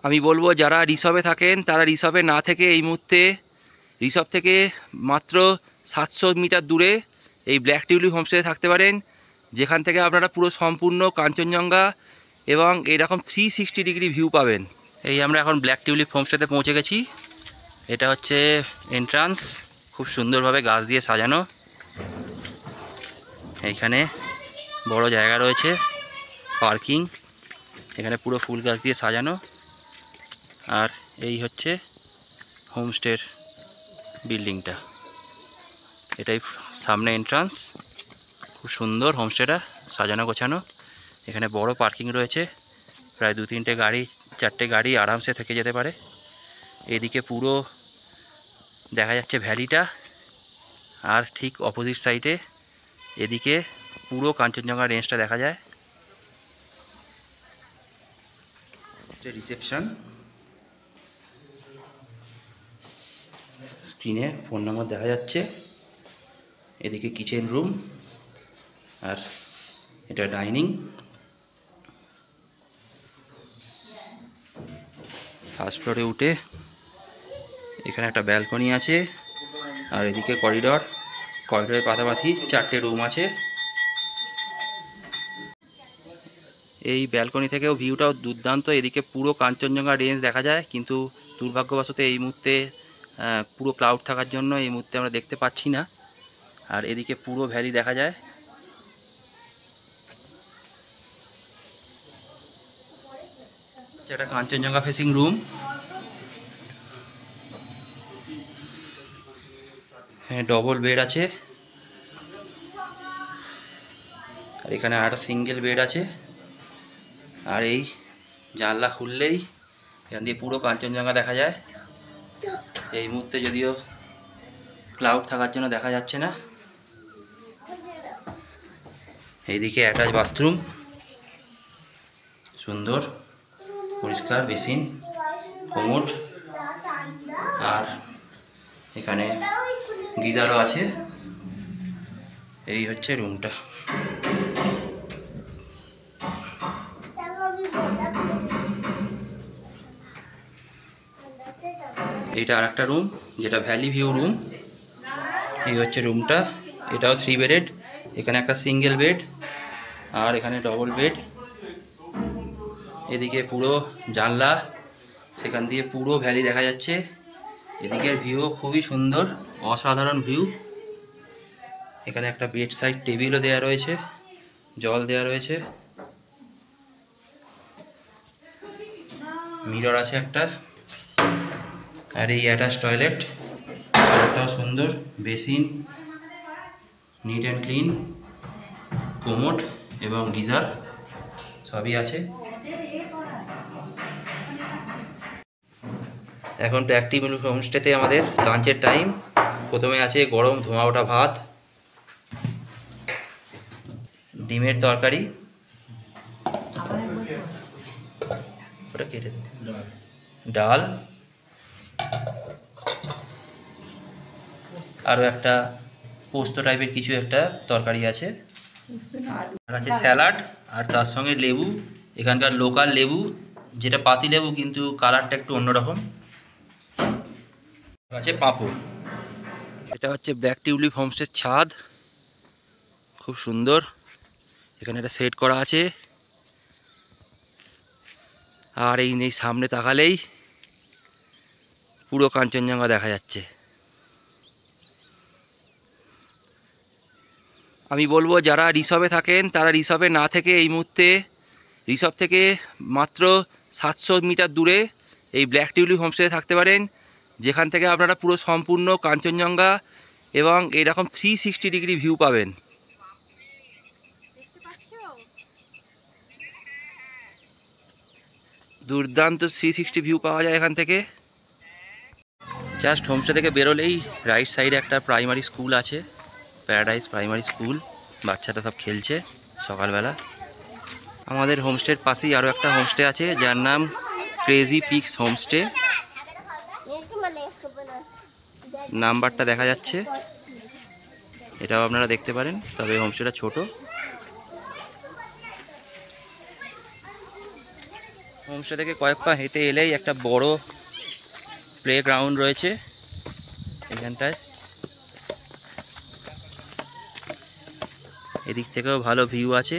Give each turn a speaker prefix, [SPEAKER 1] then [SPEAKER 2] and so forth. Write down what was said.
[SPEAKER 1] আমি বলবো যারা রিসর্ভে থাকেন তারা রিসর্ভে না থেকে এই মুহূর্তে রিসর্ভ থেকে মাত্র 700 মিটার দূরে এই ব্ল্যাক টিউলিপ হোমস্টেতে থাকতে পারেন, যেখান থেকে আপনারা পুরো সম্পূর্ণ কাঞ্চনজঙ্ঘা এবং এরকম 360 ডিগ্রি ভিউ পাবেন। এই আমরা এখন ব্ল্যাক টিউলিপ হোমস্টেতে পৌঁছে গেছি। এটা হচ্ছে এন্ট্রান্স, খুব সুন্দরভাবে গাছ দিয়ে সাজানো। এইখানে বড় জায়গা রয়েছে, পার্কিং, এখানে পুরো ফুল গাছ দিয়ে সাজানো। আর এই হচ্ছে হোমস্টের বিল্ডিংটা, এটাই সামনে এন্ট্রান্স। খুব সুন্দর হোমস্টেটা সাজানো গোছানো। এখানে বড় পার্কিং রয়েছে, প্রায় 2-3টে গাড়ি 4টে গাড়ি আরামসে থেকে যেতে পারে। এদিকে পুরো দেখা যাচ্ছে ভ্যালিটা, আর ঠিক অপোজিট সাইডে এদিকে পুরো কাঞ্চনজঙ্ঘা রেঞ্জটা দেখা যায়। রিসেপশন, স্ক্রিনে ফোন নম্বর দেখা যাচ্ছে। এদিকে কিচেন রুম, আর এটা ডাইনিং। ফার্স্ট ফ্লোরে উঠে এখানে একটা ব্যালকনি আছে, আর এদিকে করিডরের পাশাপাশি 4টে রুম আছে। এই ব্যালকনি থেকেও ভিউটাও দুর্দান্ত, এদিকে পুরো কাঞ্চনজঙ্ঘা রেঞ্জ দেখা যায়, কিন্তু দুর্ভাগ্যবশত এই মুহূর্তে পুরো ক্লাউড থাকার জন্য এই মুহূর্তে আমরা দেখতে পাচ্ছি না। আর এদিকে পুরো ভ্যালি দেখা যায়। এটা কাঞ্চনজঙ্ঘা ফেসিং রুম। হ্যাঁ, ডবল বেড আছে, আর এখানে আরেকটা সিঙ্গেল বেড আছে। আর এই জানলা খুললেই এখান দিয়ে পুরো কাঞ্চনজঙ্ঘা দেখা যায়। এই মুহূর্তে যদিও ক্লাউড থাকার জন্য দেখা যাচ্ছে না। এইদিকে অ্যাটাচ বাথরুম, সুন্দর পরিষ্কার বেসিন, কোমোড, আর এখানে গিজারও আছে। এই হচ্ছে রুমটা। এইটা আর একটা রুম, যেটা ভ্যালি ভিউ রুম। এই হচ্ছে রুমটা, এটাও 3 বেডেড। এখানে একটা সিঙ্গেল বেড, আর এখানে ডবল বেড। এদিকে পুরো জানলা, সেখান দিয়ে পুরো ভ্যালি দেখা যাচ্ছে। এদিকের ভিউ খুবই সুন্দর, অসাধারণ ভিউ। এখানে একটা বেড সাইড টেবিলও দেওয়া রয়েছে, জল দেওয়া রয়েছে, মিরর আছে একটা, আর এই অ্যাটাচ টয়লেট, টয়লেটটাও সুন্দর, basin, neat and clean, commode এবং গিজার সবই আছে। এখন ব্ল্যাক টিউলিপ হোমস্টেতে আমাদের লাঞ্চের টাইম। প্রথমে আছে গরম ধোঁয়া ওঠা ভাত, ডিমের তরকারি, ওটা কেটে ডাল, আরও একটা পোস্ত টাইপের কিছু একটা তরকারি আছে, আর আছে স্যালাড, আর তার সঙ্গে লেবু, এখানকার লোকাল লেবু, যেটা পাতি লেবু কিন্তু কালারটা একটু অন্যরকম, আছে পাঁপড়। এটা হচ্ছে ব্ল্যাক টিউলিপ হোমস্টের ছাদ, খুব সুন্দর। এখানে একটা সেট করা আছে, আর এই সামনে তাকালেই পুরো কাঞ্চনজঙ্ঘা দেখা যাচ্ছে। আমি বলবো যারা রিসর্ভে থাকেন তারা রিসর্ভে না থেকে এই মুহূর্তে রিসর্ভ থেকে মাত্র 700 মিটার দূরে এই ব্ল্যাক টিউলিপ হোমস্টেতে থাকতে পারেন, যেখান থেকে আপনারা পুরো সম্পূর্ণ কাঞ্চনজঙ্ঘা এবং এরকম 360 ডিগ্রি ভিউ পাবেন। দুর্দান্ত 360 ভিউ পাওয়া যায় এখান থেকে। জাস্ট হোমস্টে থেকে বেরোলেই রাইট সাইডে একটা প্রাইমারি স্কুল আছে, প্যারাডাইস প্রাইমারি স্কুল। বাচ্চারা সব খেলছে সকালবেলা। আমাদের হোমস্টের পাশেই আরও একটা হোমস্টে আছে, যার নাম ক্রেজি পিকস হোমস্টে। নাম্বারটা দেখা যাচ্ছে, এটাও আপনারা দেখতে পারেন, তবে হোমস্টেটা ছোট। হোমস্টে থেকে কয়েক পা হেঁটে এলেই একটা বড় প্লে গ্রাউন্ড রয়েছে এখানটায়। এদিক থেকেও ভালো ভিউ আছে।